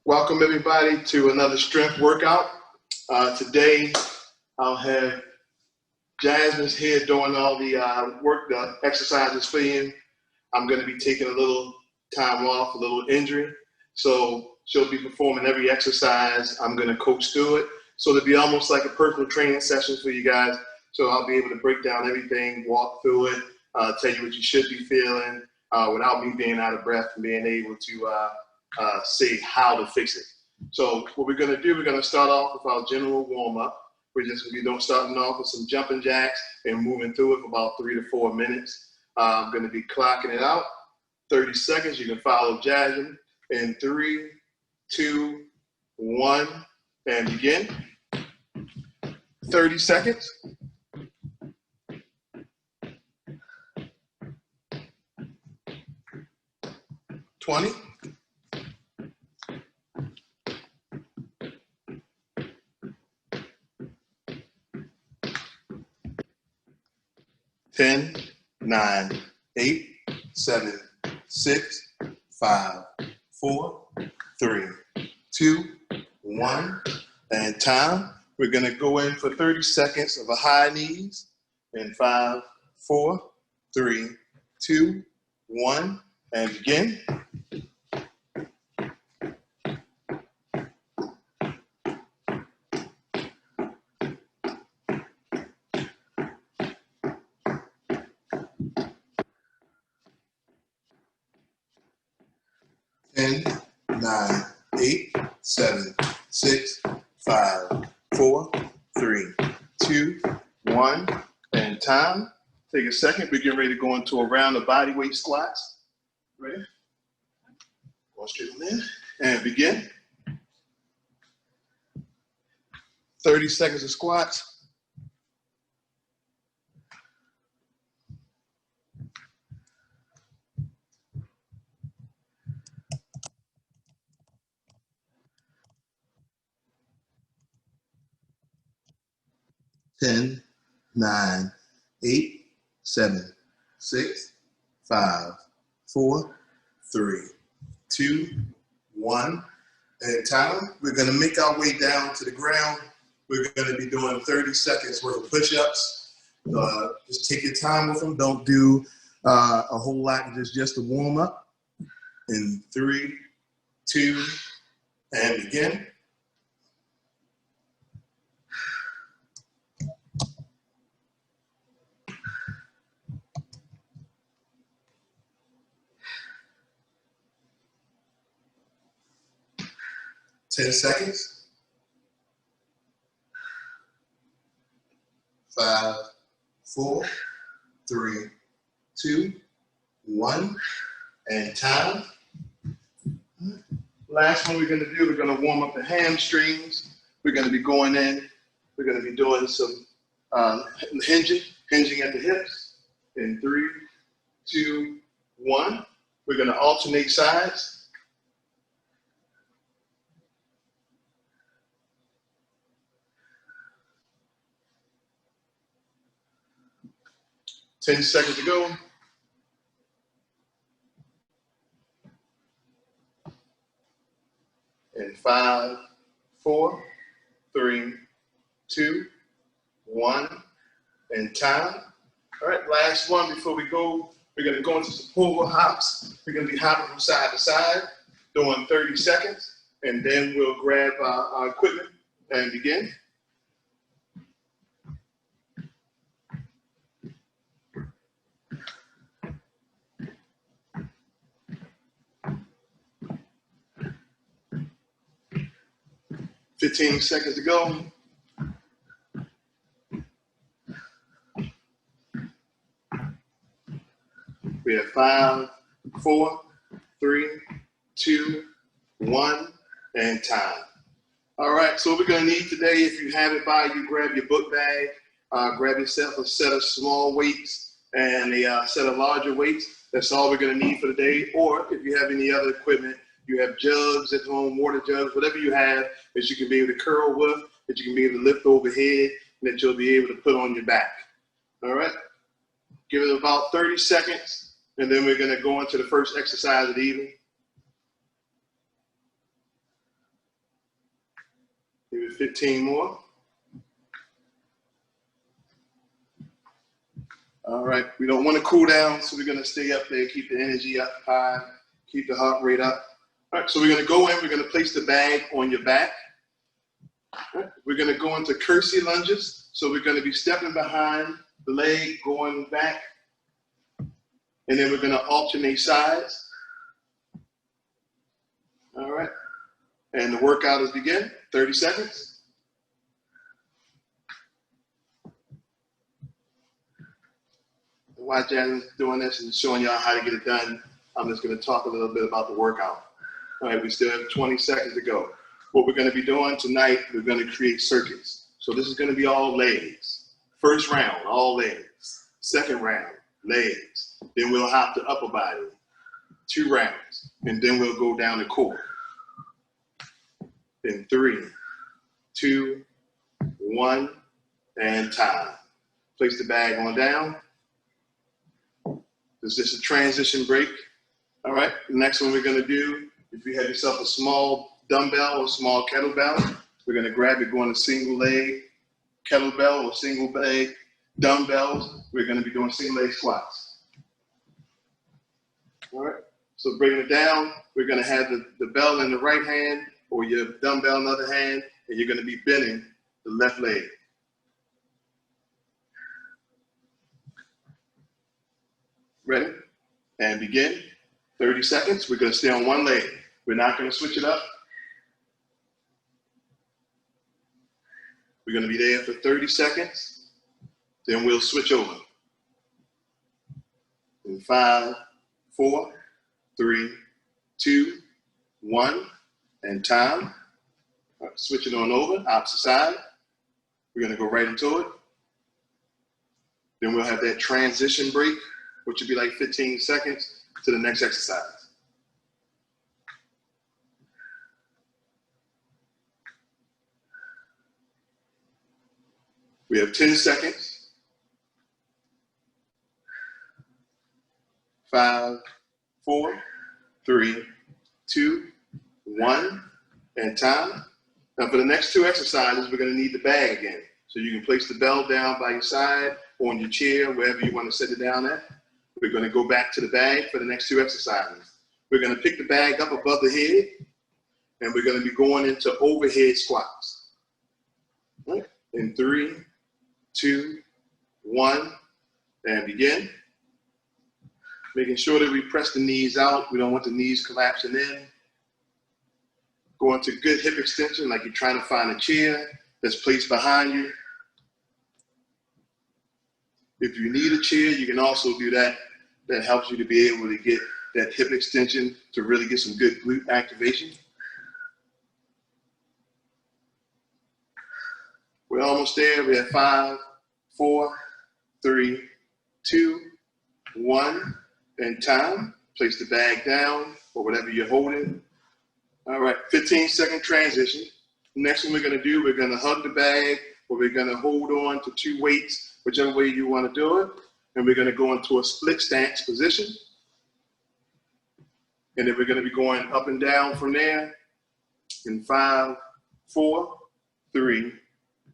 Welcome everybody to another strength workout. Today I'll have Jasmine's here doing all the the exercises for you. I'm going to be taking a little time off, a little injury. So she'll be performing every exercise. I'm going to coach through it. So it'll be almost like a personal training session for you guys. So I'll be able to break down everything, walk through it, tell you what you should be feeling without me being out of breath and being able to say how to fix it. So what we're going to do, we're going to start off with our general warm-up. We're just going to be starting off with some jumping jacks and moving through it for about 3 to 4 minutes. I'm going to be clocking it out. 30 seconds. You can follow Jasmine in 3, 2, 1, and begin. 30 seconds. 20. 10, 9, 8, 7, 6, 5, 4, 3, 2, 1, and time. We're going to go in for 30 seconds of a high knees in 5, 4, 3, 2, 1, and begin. Ten, 9, 8, 7, 6, 5, 4, 3, 2, 1, and time. Take a second. We're getting ready to go into a round of body weight squats. Ready? Go straight on in and begin. 30 seconds of squats. Ten, 9, 8, 7, 6, 5, 4, 3, 2, 1, and time. We're going to make our way down to the ground. We're going to be doing 30 seconds worth of push-ups. Just take your time with them. Don't do a whole lot, just a warm-up. In 3, 2, and begin. Ten seconds. 5, 4, 3, 2, 1, and time. Last one we're going to do, we're going to warm up the hamstrings. We're going to be going in. We're going to be doing some hinging at the hips. In 3, 2, 1. We're going to alternate sides. 10 seconds to go. And 5, 4, 3, 2, 1, and time. All right, last one before we go. We're going to go into some Pogo Hops. We're going to be hopping from side to side, doing 30 seconds, and then we'll grab our equipment and begin. Fifteen seconds to go. We have 5, 4, 3, 2, 1, and time. All right, so what we're going to need today, if you have it by you, grab your book bag, grab yourself a set of small weights and a set of larger weights. That's all we're going to need for the day. Or if you have any other equipment, you have jugs at home, water jugs, whatever you have that you can be able to curl with, that you can be able to lift overhead, and that you'll be able to put on your back. All right? Give it about 30 seconds, and then we're going to go into the first exercise of the evening. Maybe 15 more. All right, we don't want to cool down, so we're going to stay up there, keep the energy up high, keep the heart rate up. All right, so we're going to go in, we're going to place the bag on your back. All right, we're going to go into Cursive Lunges. So we're going to be stepping behind the leg, going back, and then we're going to alternate sides. All right, and the workout is begin, 30 seconds. While Jasmine's doing this and showing y'all how to get it done, I'm just going to talk a little bit about the workout. All right, we still have 20 seconds to go. What we're going to be doing tonight, we're going to create circuits. So this is going to be all legs. First round, all legs. Second round, legs. Then we'll hop to upper body, 2 rounds. And then we'll go down to core. Then 3, 2, 1, and time. Place the bag on down. This is just a transition break. All right, the next one we're going to do, if you have yourself a small dumbbell or small kettlebell, we're going to grab it going to single leg kettlebell or single leg dumbbells. We're going to be doing single leg squats. All right, so breaking it down, we're going to have the bell in the right hand or your dumbbell in the other hand, and you're going to be bending the left leg. Ready? And begin. 30 seconds. We're going to stay on one leg. We're not going to switch it up. We're going to be there for 30 seconds. Then we'll switch over. In 5, 4, 3, 2, 1, and time. Right, switch it on over, opposite side. We're going to go right into it. Then we'll have that transition break, which would be like 15 seconds to the next exercise. We have 10 seconds. 5, 4, 3, 2, 1, and time. Now for the next 2 exercises, we're going to need the bag again. So you can place the bell down by your side or on your chair, wherever you want to set it down at. We're going to go back to the bag for the next 2 exercises. We're going to pick the bag up above the head, and we're going to be going into overhead squats. Right? In 3, 2, 1, and begin. Making sure that we press the knees out. We don't want the knees collapsing in. Go into good hip extension, like you're trying to find a chair that's placed behind you. If you need a chair, you can also do that. That helps you to be able to get that hip extension to really get some good glute activation. We're almost there. We have 5, 4, 3, 2, 1, and time. Place the bag down or whatever you're holding. All right, 15-second transition. Next one we're going to do, we're going to hug the bag, or we're going to hold on to 2 weights, whichever way you want to do it. And we're going to go into a split stance position. And then we're going to be going up and down from there in 5, 4, 3,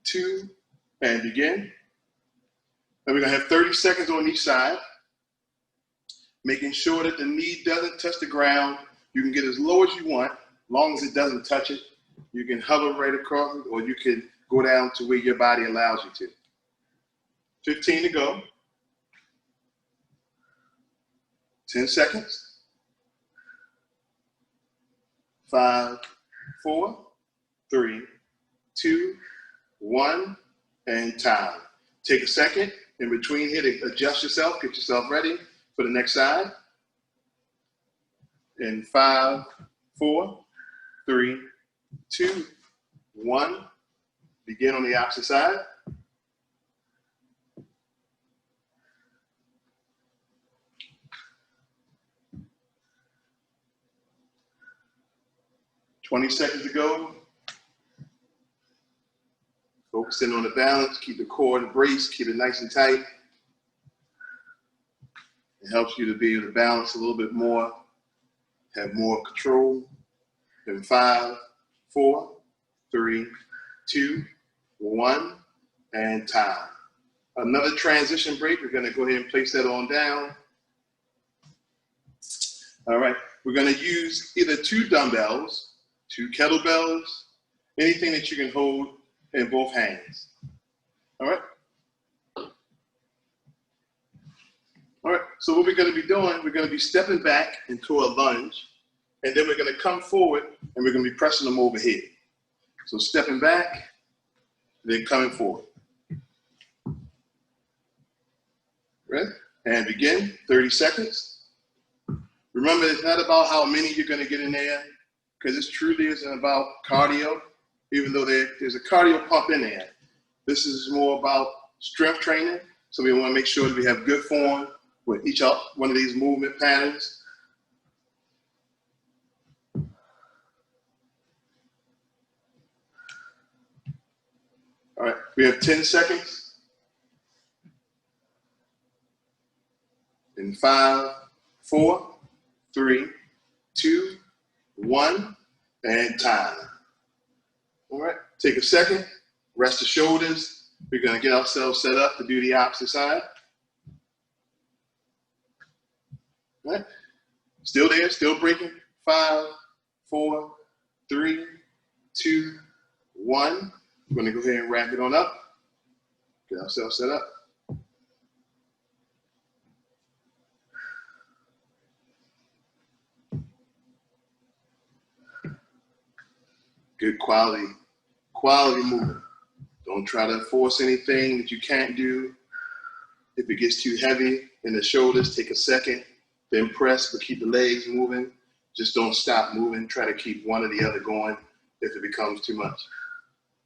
2, and begin. And we're going to have 30 seconds on each side, making sure that the knee doesn't touch the ground. You can get as low as you want, as long as it doesn't touch it. You can hover right across it, or you can go down to where your body allows you to. 15 to go. 10 seconds. 5, 4, 3, 2, 1, and time. Take a second in between here to adjust yourself, get yourself ready for the next side. In 5, 4, 3, 2, 1. Begin on the opposite side. "20 seconds to go." Focusing on the balance, keep the core embraced, keep it nice and tight. It helps you to be able to balance a little bit more, have more control. In 5, 4, 3, 2, 1, and time. Another transition break. We're going to go ahead and place that on down. All right. We're going to use either 2 dumbbells, 2 kettlebells, anything that you can hold in both hands. All right. All right. So what we're going to be doing, we're going to be stepping back into a lunge, and then we're going to come forward and we're going to be pressing them overhead. So stepping back, then coming forward. Ready? And begin, 30 seconds. Remember, it's not about how many you're going to get in there, because it truly isn't about cardio, even though there's a cardio pump in there. This is more about strength training, so we want to make sure that we have good form with each one of these movement patterns. All right, we have 10 seconds. In 5, 4, 3, 2, 1, and time. All right, take a second, rest the shoulders. We're going to get ourselves set up to do the opposite side. All right, still there, still breaking. 5, 4, 3, 2, 1. We're going to go ahead and wrap it on up. Get ourselves set up. Good quality movement. Don't try to force anything that you can't do. If it gets too heavy in the shoulders, take a second, then press, but keep the legs moving. Just don't stop moving. Try to keep one or the other going if it becomes too much.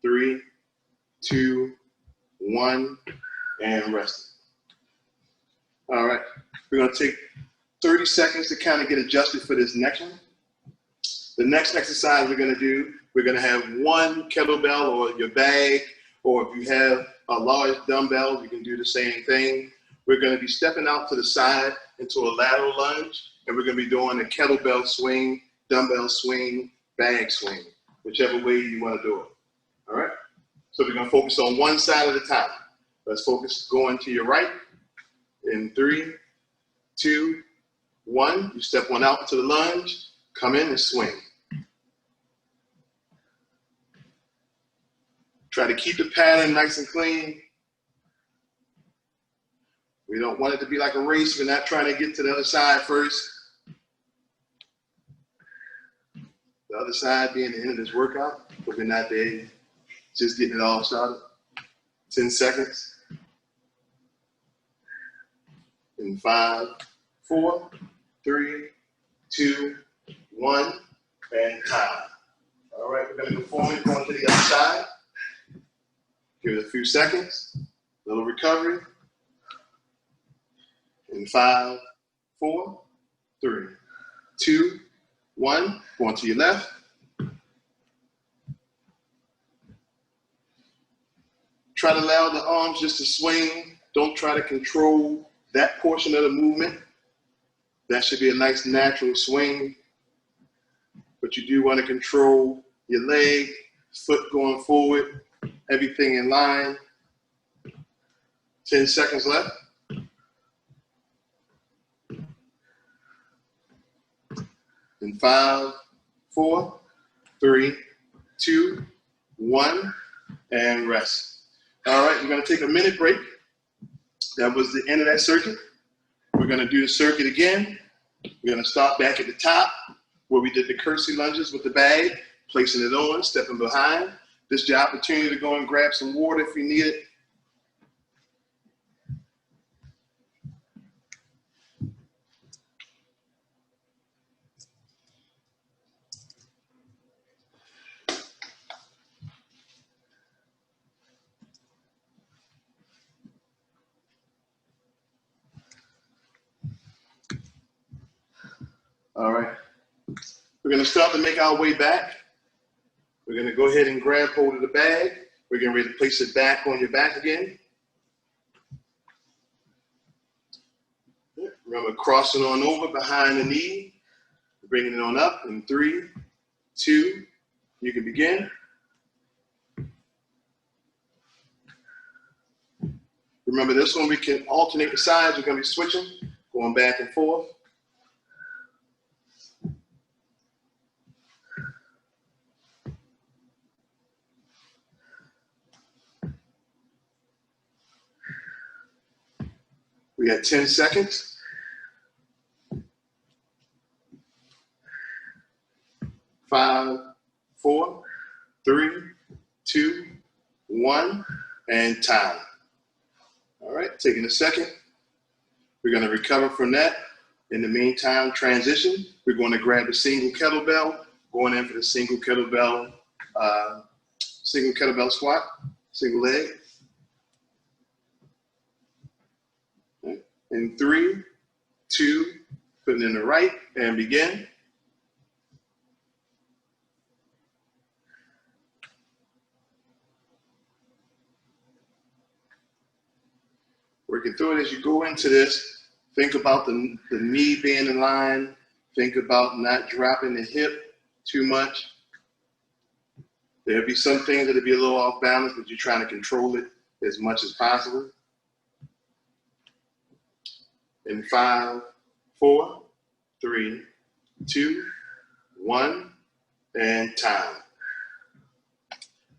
3, 2, 1, and rest. All right, we're gonna take 30 seconds to kind of get adjusted for this next one. The next exercise we're gonna do, we're gonna have 1 kettlebell or your bag, or if you have a large dumbbell, you can do the same thing. We're gonna be stepping out to the side into a lateral lunge, and we're gonna be doing a kettlebell swing, dumbbell swing, bag swing, whichever way you wanna do it, all right? So we're gonna focus on one side at a time. Let's focus going to your right. In 3, 2, 1, you step one out to the lunge, come in and swing. Try to keep the pattern nice and clean. We don't want it to be like a race. We're not trying to get to the other side first. The other side being the end of this workout, but we're not there. Just getting it all started. 10 seconds. In 5, 4, 3, 2, 1, and time. All right, we're going to go forward, going to the other side. Give it a few seconds, a little recovery. In 5, 4, 3, 2, 1, going to your left. Try to allow the arms just to swing. Don't try to control that portion of the movement. That should be a nice natural swing. But you do want to control your leg, foot going forward, everything in line. 10 seconds left. In 5, 4, 3, 2, 1, and rest. All right, we're going to take a minute break. That was the end of that circuit. We're going to do the circuit again. We're going to start back at the top where we did the cursive lunges with the bag, placing it on, stepping behind. This is your opportunity to go and grab some water if you need it. All right, we're going to start to make our way back. We're going to go ahead and grab hold of the bag. We're getting ready to place it back on your back again. Remember, crossing on over behind the knee, bringing it on up in 3, 2, you can begin. Remember this one, we can alternate the sides. We're gonna be switching, going back and forth. We had 10 seconds. 5, 4, 3, 2, 1, and time. All right, taking a second. We're going to recover from that. In the meantime, transition. We're going to grab the single kettlebell, going in for the single kettlebell squat, single leg. In 3, 2, putting in the right, and begin. Working through it as you go into this. Think about the knee being in line. Think about not dropping the hip too much. There'll be some things that'll be a little off balance, but you're trying to control it as much as possible. In 5, 4, 3, 2, 1, and time.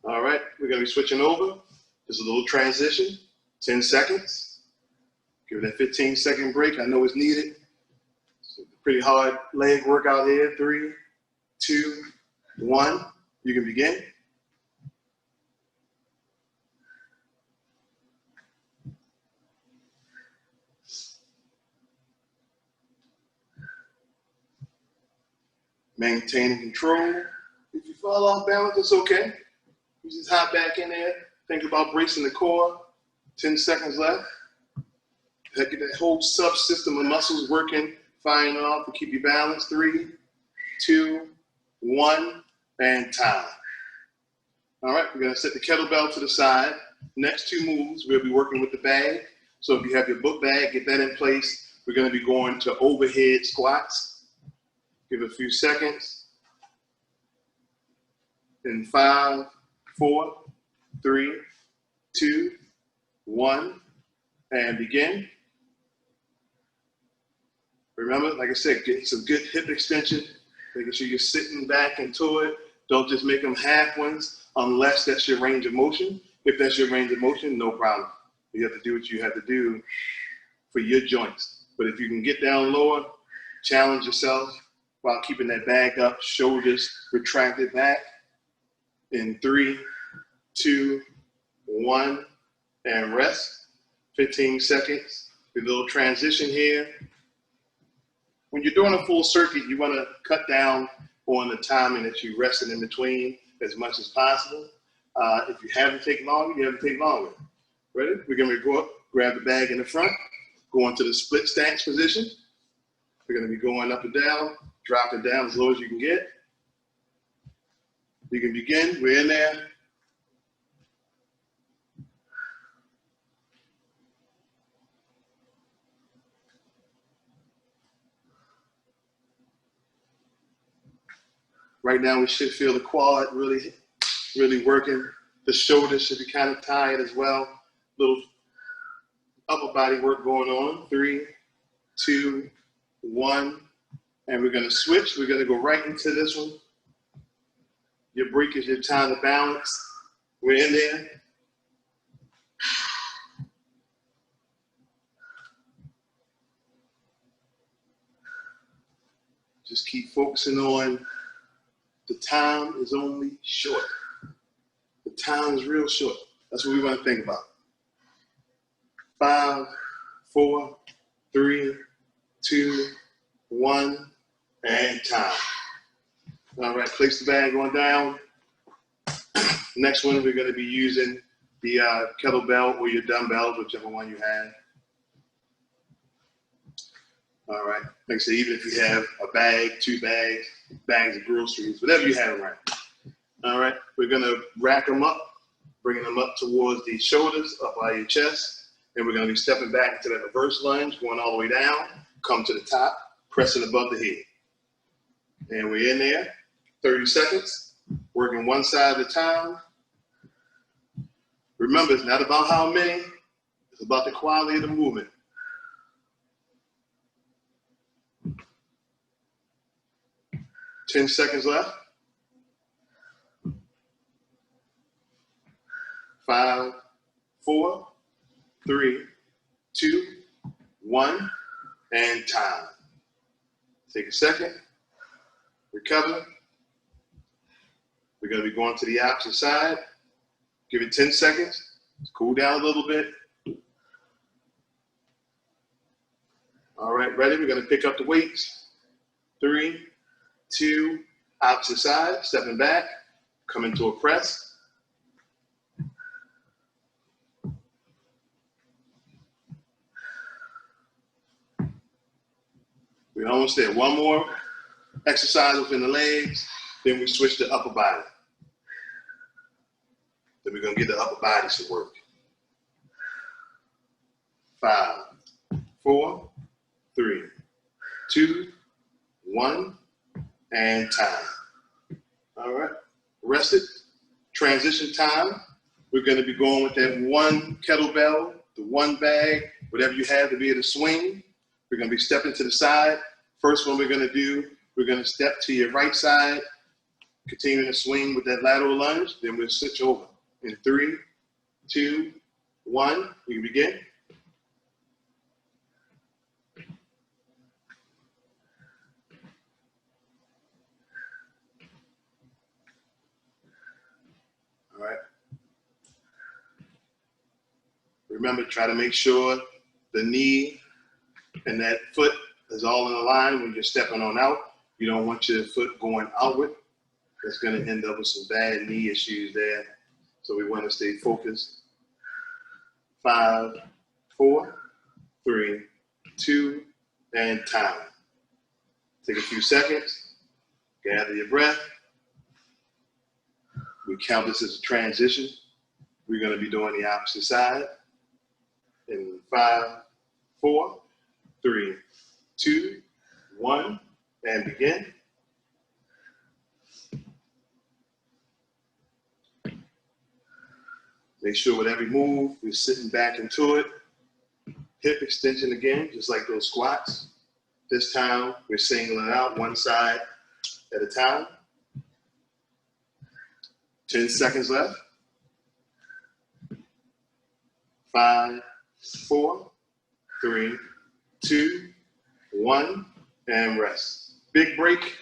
All right, we're gonna be switching over. Just a little transition, 10 seconds. Give it a 15-second break. I know it's needed. It's a pretty hard leg workout here. 3, 2, 1. You can begin. Maintaining control. If you fall off balance, it's okay. You just hop back in there. Think about bracing the core. 10 seconds left. Get that whole subsystem of muscles working, firing off to keep you balanced. 3, 2, 1, and time. All right, we're gonna set the kettlebell to the side. Next 2 moves, we'll be working with the bag. So if you have your book bag, get that in place. We're gonna be going to overhead squats. Give it a few seconds. In 5, 4, 3, 2, 1, and begin. Remember, like I said, get some good hip extension, making sure you're sitting back into it. Don't just make them half ones unless that's your range of motion. If that's your range of motion, no problem. You have to do what you have to do for your joints. But if you can get down lower, challenge yourself while keeping that bag up, shoulders retracted back. In 3, 2, 1, and rest. 15 seconds. A little transition here. When you're doing a full circuit, you want to cut down on the timing that you're resting in between as much as possible. If you have to take longer, you have to take longer. Ready? We're going to go up, grab the bag in the front, go into the split stance position. We're going to be going up and down, dropping down as low as you can get. You can begin. We're in there. Right now, we should feel the quad really working. The shoulders should be kind of tired as well. Little upper body work going on. 3, 2, 1. And we're going to switch. We're going to go right into this one. Your break is your time to balance. We're in there. Just keep focusing on the time is only short. The time is real short. That's what we want to think about. 5, 4, 3, 2, 1, and time. All right, place the bag on down. Next one, we're going to be using the kettlebell or your dumbbells, whichever one you have. All right, like I said, even if you have a bag, 2 bags, bags of groceries, whatever you have around. All right, we're going to rack them up, bringing them up towards the shoulders, up by your chest. And we're going to be stepping back into that reverse lunge, going all the way down, come to the top, pressing above the head. And we're in there, 30 seconds, working one side at a time. Remember, it's not about how many, It's about the quality of the movement. Ten seconds left. 5, 4, 3, 2, 1, and time. Take a second. Recover. We're going to be going to the opposite side. Give it 10 seconds. Cool down a little bit. All right, ready? We're going to pick up the weights. 3, 2, opposite side, stepping back, come into a press. We're almost there. One more exercise within the legs, then we switch to upper body. Then we're going to get the upper body to work. 5, 4, 3, 2, 1, and time. All right, rested. Transition time. We're going to be going with that one kettlebell, the one bag, whatever you have to be able to swing. We're going to be stepping to the side. First one we're going to do, we're going to step to your right side, continuing to swing with that lateral lunge. Then we'll switch over. In 3, 2, 1, we can begin. All right. Remember, try to make sure the knee and that foot is all in a line when you're stepping on out. You don't want your foot going outward. That's going to end up with some bad knee issues there. So we want to stay focused. 5, 4, 3, 2, and time. Take a few seconds. Gather your breath. We count this as a transition. We're going to be doing the opposite side. In 5, 4, 3, 2, 1, and begin. Make sure with every move, we're sitting back into it. Hip extension again, just like those squats. This time, we're singling out one side at a time. 10 seconds left. 5, 4, 3, 2, 1, and rest. Big break.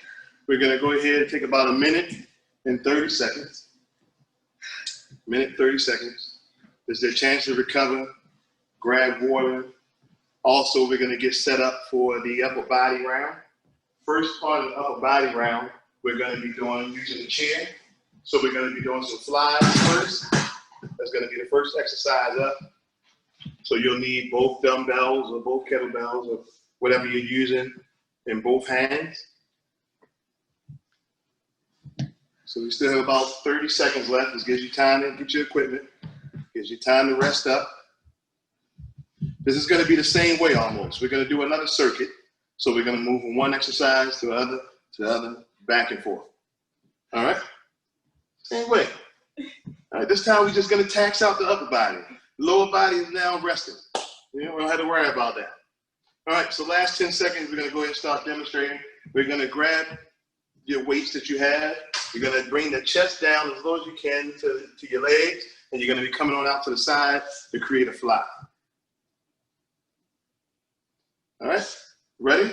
We're going to go ahead and take about a minute and 30 seconds. Minute, 30 seconds. There's a chance to recover, grab water. Also, we're going to get set up for the upper body round. First part of the upper body round, we're going to be doing using the chair. So we're going to be doing some flies first. That's going to be the first exercise up. So you'll need both dumbbells or both kettlebells or whatever you're using in both hands. So we still have about 30 seconds left. This gives you time to get your equipment. Gives you time to rest up. This is going to be the same way almost. We're going to do another circuit. So we're going to move from one exercise to the other, back and forth. All right? Same way. All right, this time we're just going to tax out the upper body. The lower body is now resting. We don't have to worry about that. All right, so last 10 seconds, we're going to go ahead and start demonstrating. We're going to grab your weights that you have. You're going to bring the chest down as low as you can to your legs, and you're going to be coming on out to the side to create a fly. All right, ready?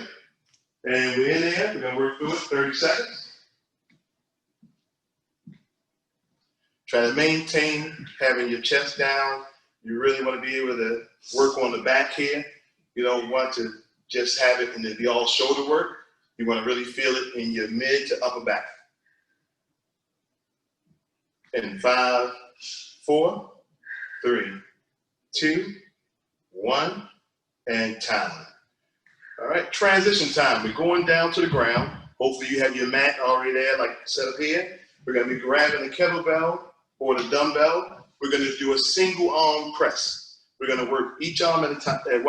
And we're in there. We're going to work through it, 30 seconds. Try to maintain having your chest down. You really want to be able to work on the back here. You don't want to just have it and then be all shoulder work. You want to really feel it in your mid to upper back. In 5, 4, 3, 2, 1, and time. All right, transition time. We're going down to the ground. Hopefully you have your mat already there, like set up here. We're going to be grabbing the kettlebell or the dumbbell. We're going to do a single arm press. We're going to work each arm one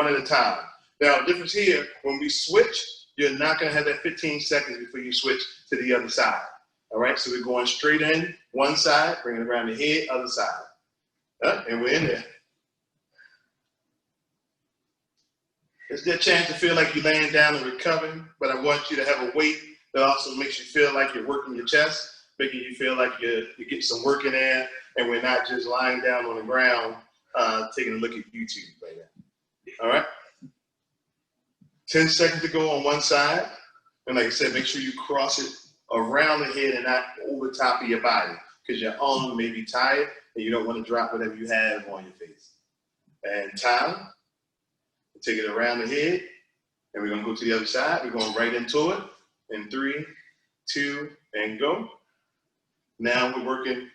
at a time. Now, the difference here, when we switch, you're not going to have that 15 seconds before you switch to the other side. All right, so we're going straight in, one side, bringing it around the head, other side. And we're in there. It's their chance to feel like you're laying down and recovering, but I want you to have a weight that also makes you feel like you're working your chest, making you feel like you get some work in there, and we're not just lying down on the ground taking a look at YouTube right now. All right? 10 seconds to go on one side. And like I said, make sure you cross it around the head and not over top of your body, because your arm may be tired and you don't want to drop whatever you have on your face. And time. Take it around the head, and we're going to go to the other side. We're going right into it in 3, 2, and go. Now we're working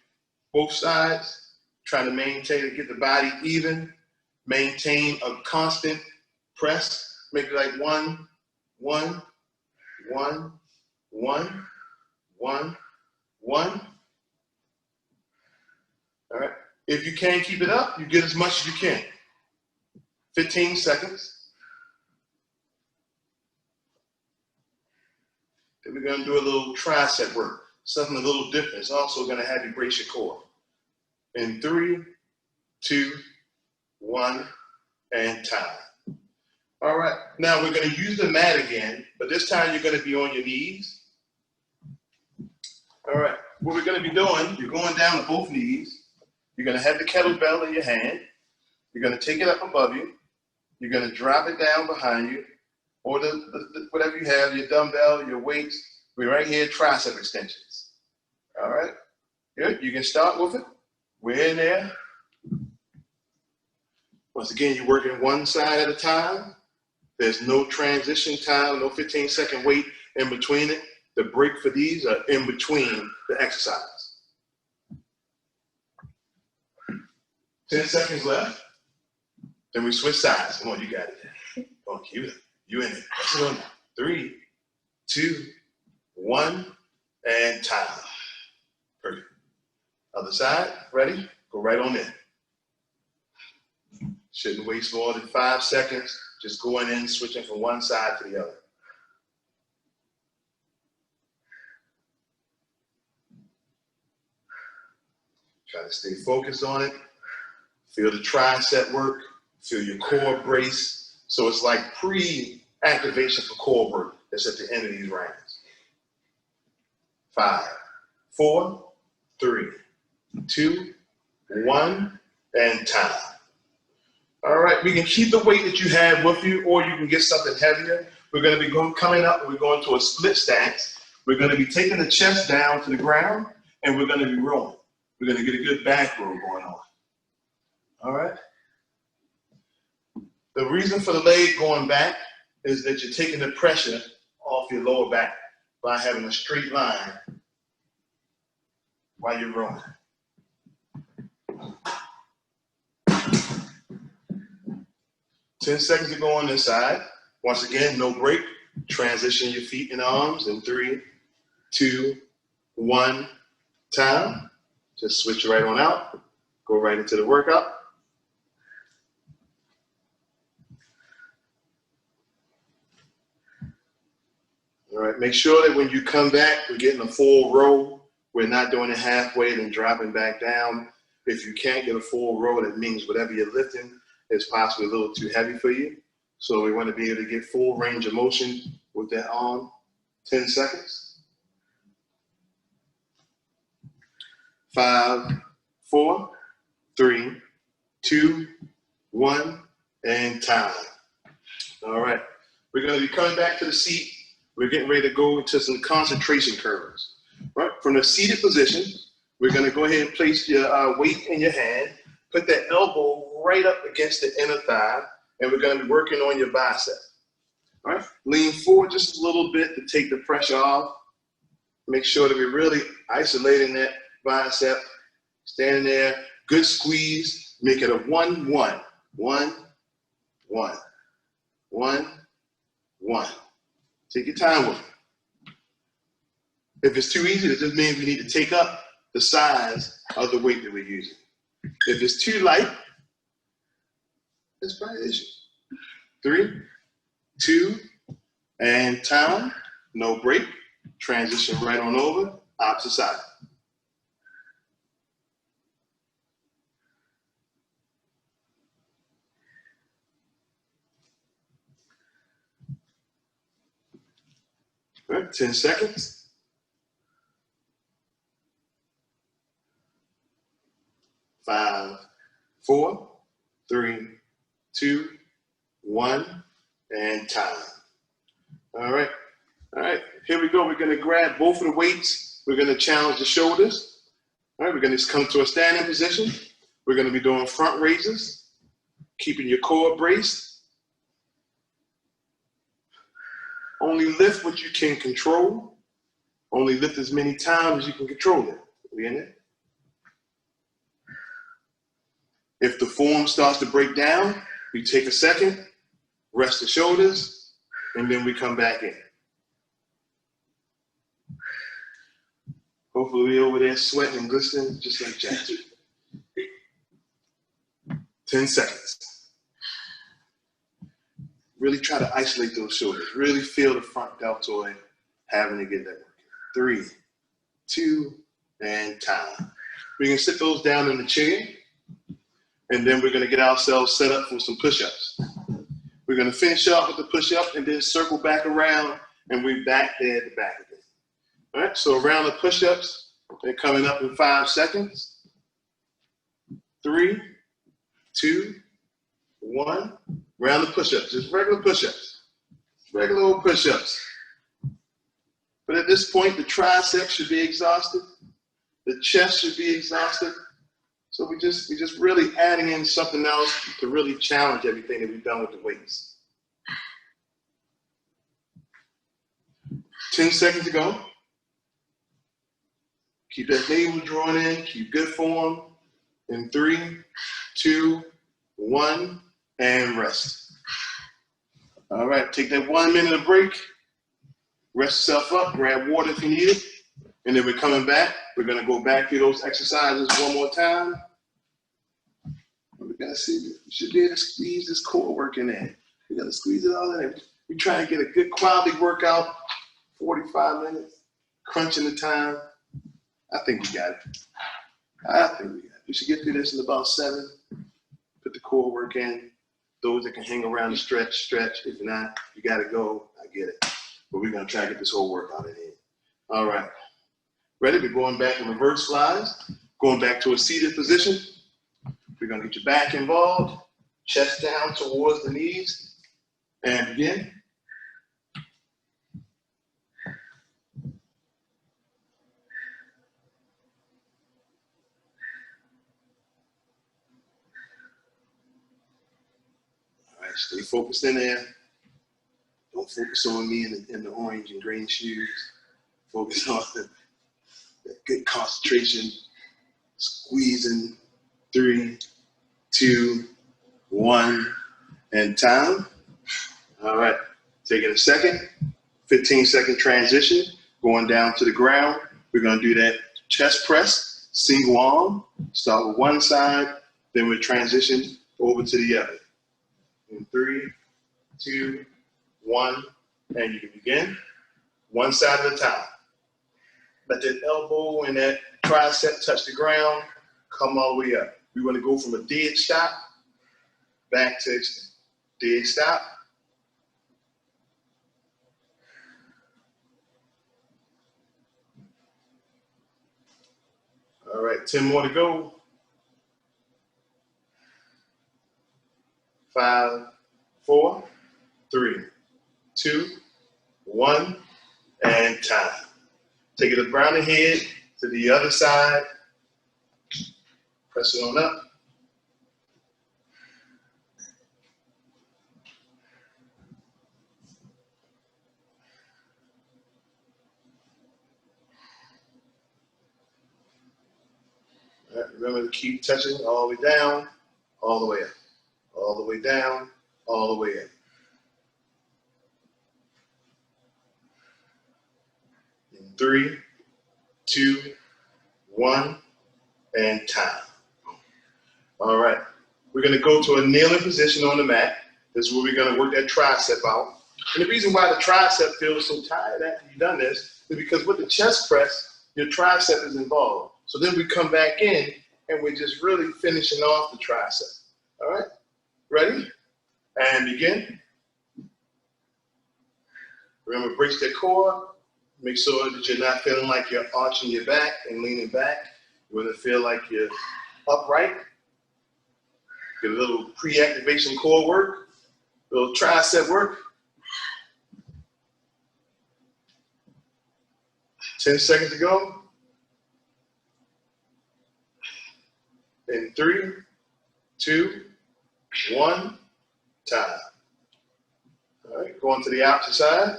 both sides, trying to maintain and get the body even, maintain a constant press. Make it like 1, 1, 1, 1, 1, 1. All right. If you can't keep it up, you get as much as you can. 15 seconds. Then we're going to do a little tricep work, something a little different. It's also going to have you brace your core. In 3, 2, 1, and time. All right. Now we're going to use the mat again, but this time you're going to be on your knees. All right. What we're going to be doing, you're going down to both knees. You're going to have the kettlebell in your hand. You're going to take it up above you. You're going to drop it down behind you, or whatever you have, your dumbbell, your weights. We're right here, tricep extensions. All right? Good. You can start with it. We're in there. Once again, you're working one side at a time. There's no transition time, no 15-second wait in between it. The break for these are in between the exercise. 10 seconds left. Then we switch sides. Come on, you got it. Come on, you in it. Let's go. 3, 2, 1, and time. Perfect. Other side, ready? Go right on in. Shouldn't waste more than 5 seconds. Just going in, switching from one side to the other. Try to stay focused on it. Feel the tricep work. Feel your core brace. So it's like pre-activation for core work that's at the end of these rounds. 5, 4, 3, 2, 1, and time. All right, we can keep the weight that you have with you, or you can get something heavier. We're going to be coming up, we're going to a split stance. We're going to be taking the chest down to the ground, and we're going to be rolling. We're going to get a good back roll going on. All right? The reason for the leg going back is that you're taking the pressure off your lower back by having a straight line while you're rolling. Ten seconds to go on this side. Once again, no break. Transition your feet and arms in 3, 2, 1, time. Just switch right on out. Go right into the workout. All right, make sure that when you come back, we're getting a full row. We're not doing it halfway and dropping back down. If you can't get a full row, that means whatever you're lifting is possibly a little too heavy for you. So we want to be able to get full range of motion with that arm. 10 seconds. 5, 4, 3, 2, 1, and time. All right, we're going to be coming back to the seat. We're getting ready to go into some concentration curls. Right, from the seated position, we're going to go ahead and place your weight in your hand. Put that elbow right up against the inner thigh, and we're going to be working on your bicep. All right, lean forward just a little bit to take the pressure off. Make sure that we're really isolating that bicep. Standing there, good squeeze. Make it a 1, 1, 1, 1, 1, 1. Take your time with it. If it's too easy, it just means we need to take up the size of the weight that we're using. If it's too light, it's probably an issue. 3, 2, and time. No break. Transition right on over. Opposite side. All right, 10 seconds. 5, 4, 3, 2, 1, and time. All right. All right, here we go. We're going to grab both of the weights. We're going to challenge the shoulders. All right, we're going to come to a standing position. We're going to be doing front raises, keeping your core braced. Only lift what you can control. Only lift as many times as you can control it. We in it? If the form starts to break down, we take a second, rest the shoulders, and then we come back in. Hopefully we're over there sweating and glistening just like Jack. 10 seconds. Really try to isolate those shoulders. Really feel the front deltoid having to get that work. 3, 2, and time. We can sit those down in the chair, and then we're going to get ourselves set up for some push-ups. We're going to finish off with the push-up and then circle back around, and we're back there at the back again. All right, so around the push-ups, they're coming up in 5 seconds. 3, 2, 1. Round the push-ups, just regular push-ups. Regular old push-ups. But at this point, the triceps should be exhausted. The chest should be exhausted. So we're just really adding in something else to really challenge everything that we've done with the weights. 10 seconds to go. Keep that navel drawn in, keep good form. In 3, 2, 1, and rest. All right, take that 1 minute of break. Rest yourself up, grab water if you need it. And then we're coming back. We're gonna go back through those exercises one more time. We gotta see, we should be able to squeeze this core work in there. We gotta squeeze it all in there. We try to get a good quality workout, 45 minutes, crunching the time. I think we got it. I think we got it. We should get through this in about 7. Put the core work in. Those that can hang around the stretch. If not, you gotta go. I get it. But we're gonna try to get this whole workout in here. All right. Ready? We're going back in reverse flies. Going back to a seated position. We're gonna get your back involved. Chest down towards the knees. And begin. Stay focused in there. Don't focus on me in the orange and green shoes. Focus on the good concentration. Squeezing. 3, 2, 1, and time. All right, taking a second. 15-second transition. Going down to the ground. We're gonna do that chest press, single arm. Start with one side, then we transition over to the other. In 3, 2, 1, and you can begin. One side at a time. Let that elbow and that tricep touch the ground. Come all the way up. We want to go from a dead stop back to dead stop. All right, 10 more to go. 5, 4, 3, 2, 1, and time. Take it around the head to the other side. Press it on up. All right, remember to keep touching all the way down, all the way up. All the way down, all the way up. In 3, 2, 1, and time. All right, we're gonna go to a kneeling position on the mat. This is where we're gonna work that tricep out. And the reason why the tricep feels so tired after you've done this is because with the chest press, your tricep is involved. So then we come back in and we're just really finishing off the tricep. All right? Ready? And begin. Remember, brace that core, Make sure that you're not feeling like you're arching your back and leaning back. You want to feel like you're upright. Get a little pre-activation core work, a little tricep work. 10 seconds to go. In 3, 2, 1, time. All right, going to the opposite side.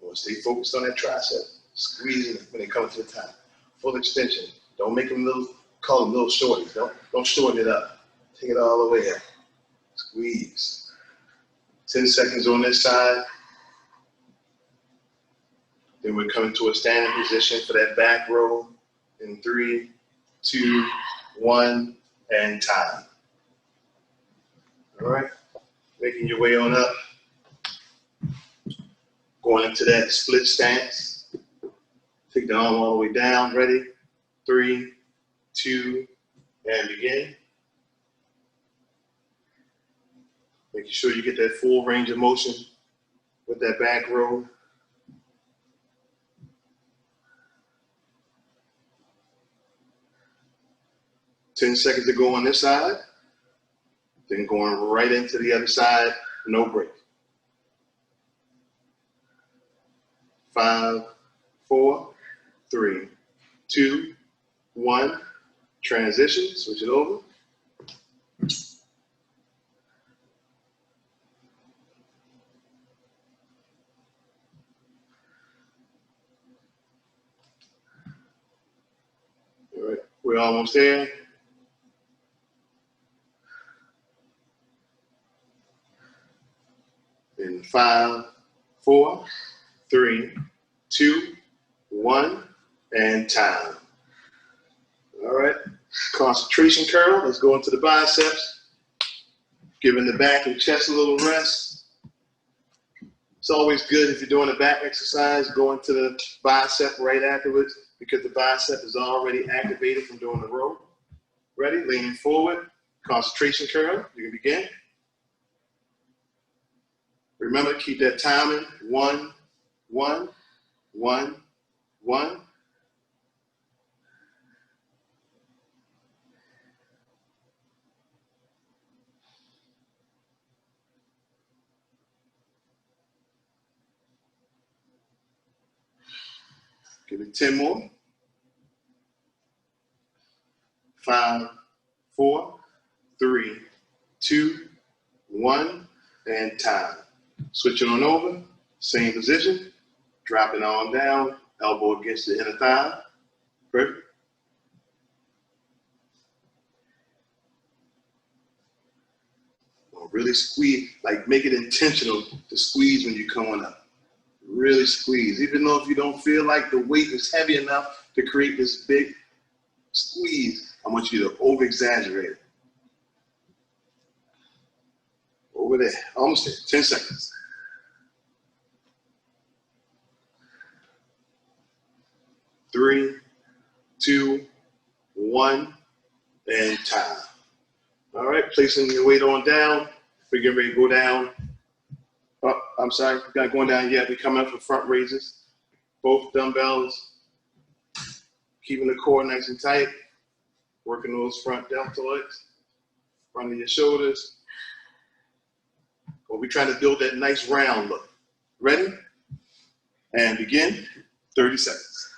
We'll stay focused on that tricep. Squeezing it when it comes to the top. Full extension. Don't make them call them little shorties. Don't shorten it up. Take it all the way up. Squeeze. 10 seconds on this side. Then we're coming to a standing position for that back row. In 3, 2, 1, and time. All right, making your way on up. Going into that split stance. Take the arm all the way down. Ready? 3, 2, and begin. Making sure you get that full range of motion with that back row. Ten seconds to go on this side. Then going right into the other side, no break. 5, 4, 3, 2, 1. Transition, switch it over. All right, we're almost there. In 5, 4, 3, 2, 1, and time. All right, concentration curl. Let's go into the biceps. Giving the back and chest a little rest. It's always good if you're doing a back exercise, go into the bicep right afterwards because the bicep is already activated from doing the row. Ready? Leaning forward. Concentration curl. You can begin. Remember, keep that timing. 1, 1, 1, 1. Give it 10 more. 5, 4, 3, 2, 1, and time. Switching on over, same position, dropping arm down, elbow against the inner thigh. Perfect. Really squeeze, like make it intentional to squeeze when you're coming up. Really squeeze, even though if you don't feel like the weight is heavy enough to create this big squeeze, I want you to over-exaggerate it. Over there, almost there, 10 seconds. 3, 2, 1, and time. All right, placing your weight on down. We're getting ready to go down. Oh, I'm sorry, we're not going down yet. We're coming up for front raises. Both dumbbells. Keeping the core nice and tight. Working those front deltoids, front of your shoulders. We're trying to build that nice round look. Ready? And begin. 30 seconds.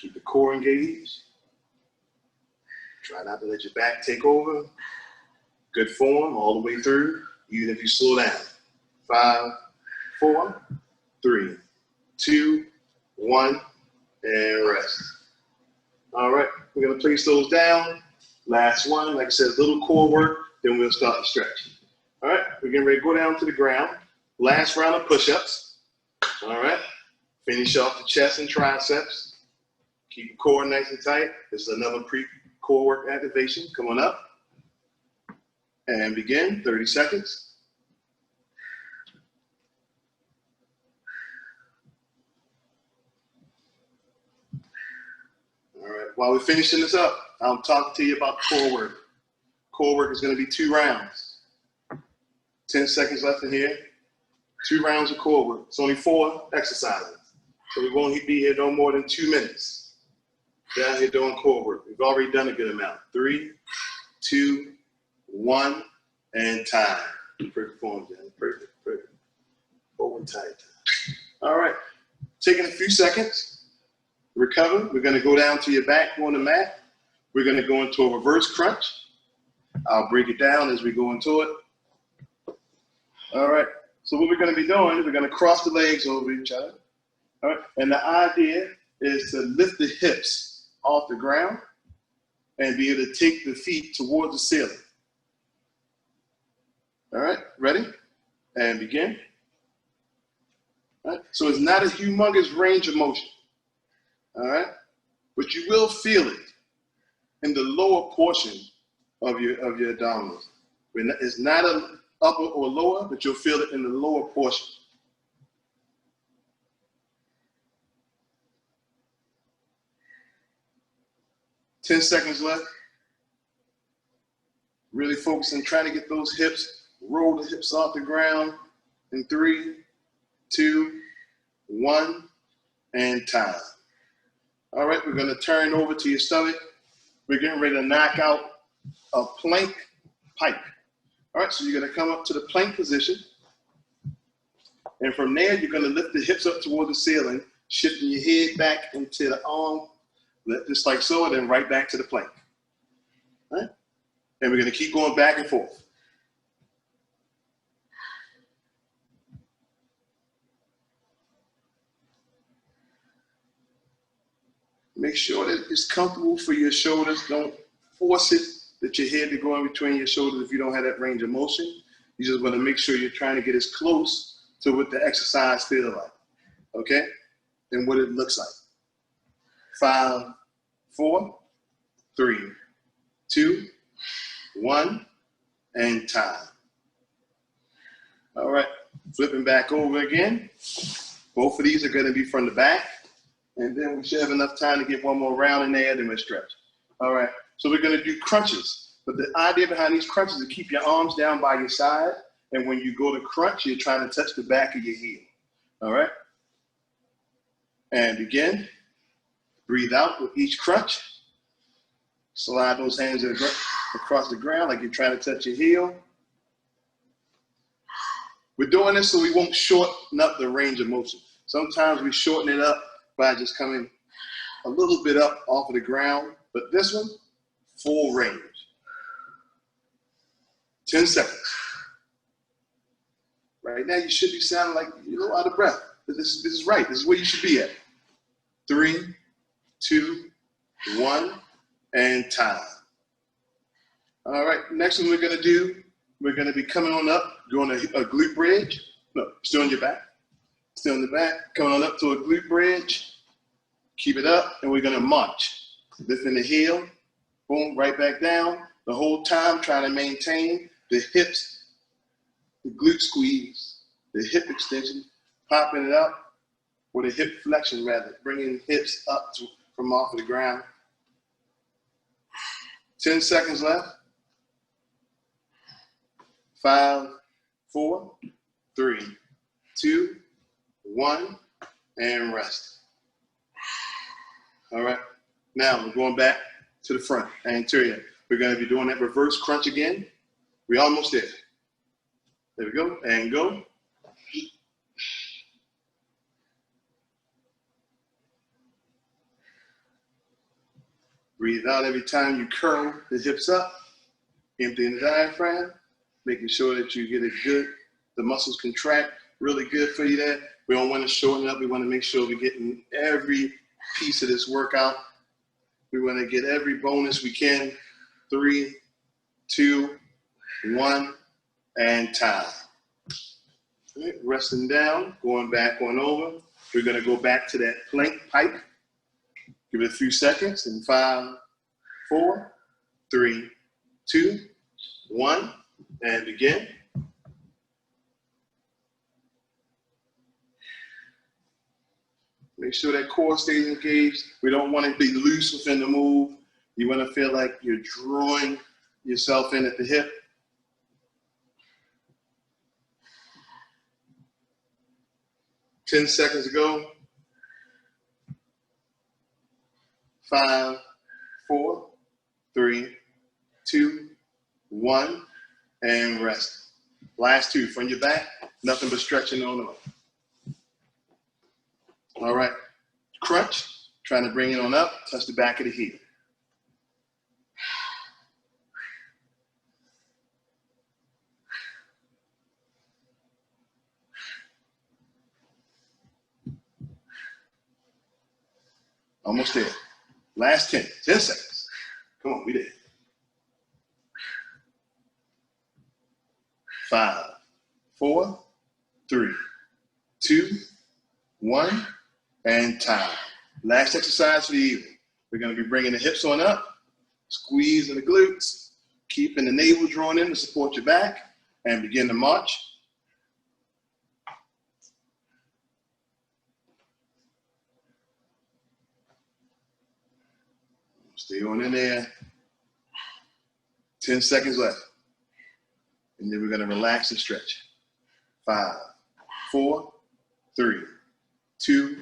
Keep the core engaged. Try not to let your back take over. Good form all the way through, even if you slow down. 5, 4, 3, 2, 1, and rest. All right, we're gonna place those down. Last one, like I said, a little core work, then we'll start the stretch. All right, we're getting ready to go down to the ground. Last round of push-ups. All right, finish off the chest and triceps. Keep the core nice and tight. This is another pre-core work activation. Come on up. And begin, 30 seconds. while we're finishing this up, I'm talking to you about core work. Core work is going to be 2 rounds. 10 seconds left in here. 2 rounds of core work. It's only 4 exercises. So we won't be here no more than 2 minutes. Down here doing core work. We've already done a good amount. 3, 2, 1, and time. Perfect form, Jen. Perfect, perfect. Forward tight. All right. Taking a few seconds. Recover. We're going to go down to your back on the mat. We're going to go into a reverse crunch. I'll break it down as we go into it. All right. So what we're going to be doing is we're going to cross the legs over each other. All right. And the idea is to lift the hips off the ground and be able to take the feet towards the ceiling. All right. Ready? And begin. All right. So it's not a humongous range of motion. All right. But you will feel it in the lower portion of your abdominals. It's not an upper or lower, but you'll feel it in the lower portion. Ten seconds left. Really focusing, trying to get those hips, roll the hips off the ground in 3, 2, 1, and time. All right, we're going to turn over to your stomach. We're getting ready to knock out a plank pike. All right, so you're going to come up to the plank position. And from there, you're going to lift the hips up toward the ceiling, shifting your head back into the arm, just like so, and then right back to the plank. All right? And we're going to keep going back and forth. Make sure that it's comfortable for your shoulders. Don't force it that your head to go in between your shoulders if you don't have that range of motion. You just want to make sure you're trying to get as close to what the exercise feels like, okay? And what it looks like. 5, 4, 3, 2, 1, and time. All right, flipping back over again. Both of these are going to be from the back. And then we should have enough time to get one more round in there, then we'll stretch. All right, so we're gonna do crunches. But the idea behind these crunches is to keep your arms down by your side. And when you go to crunch, you're trying to touch the back of your heel. All right? And begin. Breathe out with each crunch. Slide those hands across the ground like you're trying to touch your heel. We're doing this so we won't shorten up the range of motion. Sometimes we shorten it up by just coming a little bit up off of the ground, but this one, full range. 10 seconds. Right now, you should be sounding like you're a little out of breath. This is right. This is where you should be at. 3, 2, 1, and time. All right, next one we're going to do, we're going to be coming on up, doing a glute bridge. No, still on your back. Still in the back, coming on up to a glute bridge. Keep it up, and we're gonna march. Lifting the heel, boom, right back down. The whole time trying to maintain the hips, the glute squeeze, the hip extension, popping it up, or the hip flexion rather, bringing hips up from off of the ground. 10 seconds left. 5, 4, 3, 2, 1, and rest. All right, now we're going back to the front, anterior. We're going to be doing that reverse crunch again. We're almost there. There we go, and go. Breathe out every time you curl the hips up, emptying the diaphragm, making sure that you get it good. The muscles contract really good for you there. We don't want to shorten up. We want to make sure we're getting every piece of this workout. We want to get every bonus we can. 3, 2, 1, and time. All right, resting down, going back on over. We're going to go back to that plank pike. Give it a few seconds. In 5, 4, 3, 2, 1, and begin. Make sure that core stays engaged. We don't want to be loose within the move. You want to feel like you're drawing yourself in at the hip. Ten seconds to go. 5, 4, 3, 2, 1, and rest. Last two from your back, nothing but stretching on up. All right, crunch, trying to bring it on up, touch the back of the heel. Almost there. Last 10 seconds. Come on, we there. 5, 4, 3, 2, 1, and time. Last exercise for the evening. We're going to be bringing the hips on up, squeezing the glutes, keeping the navel drawn in to support your back, and begin to march. Stay on in there. 10 seconds left. And then we're going to relax and stretch. 5, 4, 3, 2,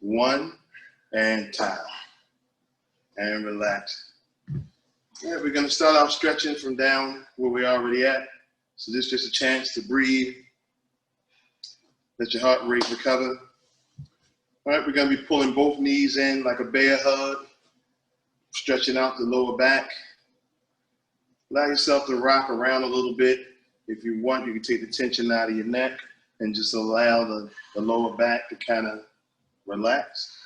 1, and time. And relax. Yeah, we're going to start off stretching from down where we're already at. So this is just a chance to breathe. Let your heart rate recover. All right, we're going to be pulling both knees in like a bear hug. Stretching out the lower back. Allow yourself to rock around a little bit. If you want, you can take the tension out of your neck and just allow the lower back to kind of relax.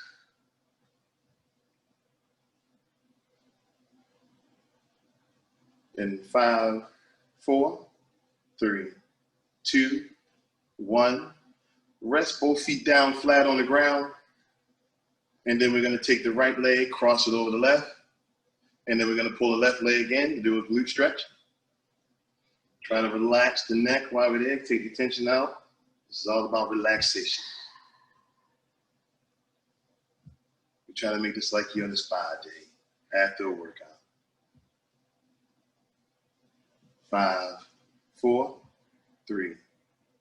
In 5, 4, 3, 2, 1. Rest both feet down flat on the ground. And then we're going to take the right leg, cross it over the left. And then we're going to pull the left leg in to do a glute stretch. Try to relax the neck while we're there. Take the tension out. This is all about relaxation. We try to make this like you're on a spa day after a workout. 5, 4, 3,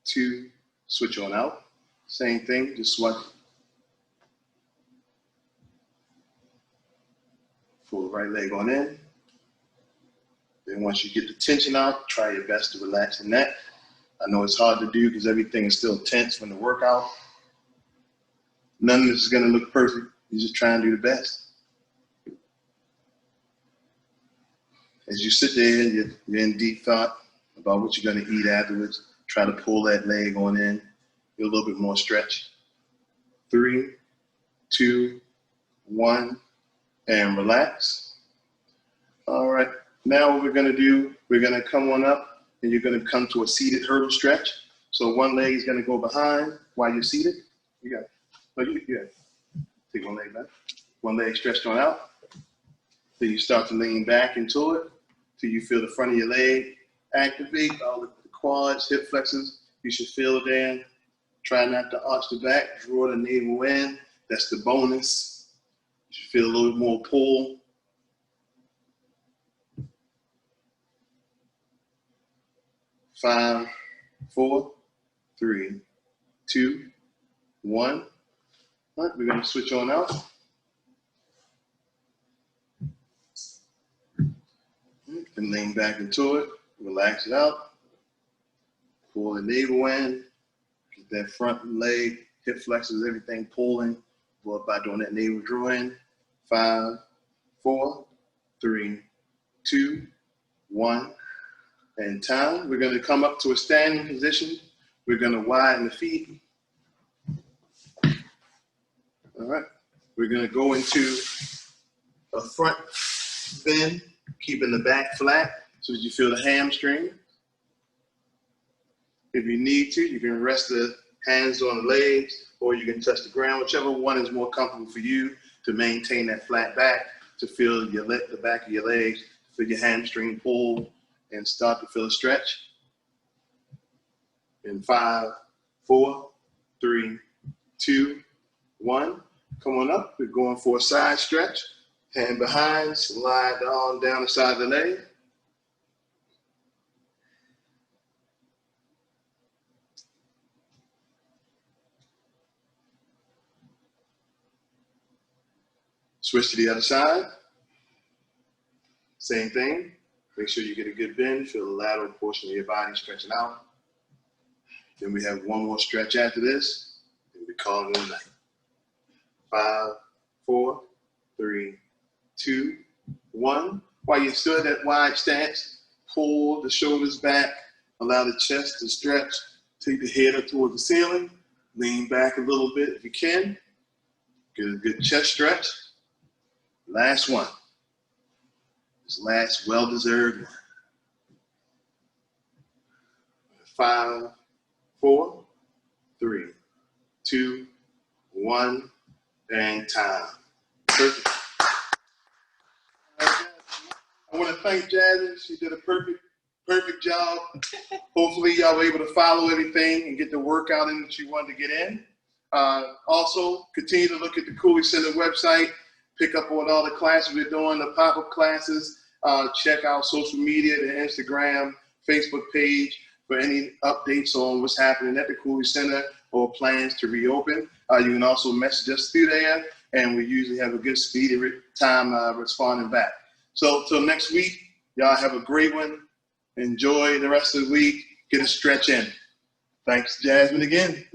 2, switch on out. Same thing, just switch. Pull the right leg on in. Then once you get the tension out, try your best to relax the neck. I know it's hard to do because everything is still tense from the workout. None of this is going to look perfect. You just try and do the best. As you sit there, you're in deep thought about what you're going to eat afterwards. Try to pull that leg on in. Get a little bit more stretch. 3, 2, 1. And relax. All right, now what we're gonna do, we're gonna come on up and you're gonna come to a seated hurdle stretch. So one leg is gonna go behind while you're seated. You got it. No, you got it. Take one leg back. One leg stretched on out. Then you start to lean back into it till you feel the front of your leg activate, all the quads, hip flexors. You should feel it there. Try not to arch the back, draw the navel in. That's the bonus. You should feel a little bit more pull. 5, 4, 3, 2, 1. All right, we're going to switch on out. And lean back into it. Relax it out. Pull the navel in. Get that front leg, hip flexors, everything pulling. Go up by doing that navel draw in. 5, 4, 3, 2, 1. And time. We're going to come up to a standing position. We're going to widen the feet. All right. We're going to go into a front bend, keeping the back flat so that you feel the hamstring. If you need to, you can rest the hands on the legs or you can touch the ground, whichever one is more comfortable for you to maintain that flat back, to feel the back of your legs, feel your hamstring pull and start to feel a stretch. In 5, 4, 3, 2, 1. Come on up. We're going for a side stretch. Hand behind, slide the arm down the side of the leg. Switch to the other side. Same thing. Make sure you get a good bend. Feel the lateral portion of your body stretching out. Then we have one more stretch after this, and we call it a night. 5, 4, 3, 2, 1. While you're still at that wide stance, pull the shoulders back, allow the chest to stretch, take the head up towards the ceiling, lean back a little bit if you can. Get a good chest stretch. Last one. This last well-deserved one. 5, 4, 3, 2, 1, and time. Perfect. I want to thank Jasmine. She did a perfect job. Hopefully y'all were able to follow everything and get the workout in that you wanted to get in. Also, continue to look at the Cooley Center website. Pick up on all the classes we're doing, the pop-up classes. Check out social media, the Instagram, Facebook page for any updates on what's happening at the Cooley Center or plans to reopen. You can also message us through there, and we usually have a good speedy time responding back. So till next week, y'all have a great one. Enjoy the rest of the week. Get a stretch in. Thanks, Jasmine, again.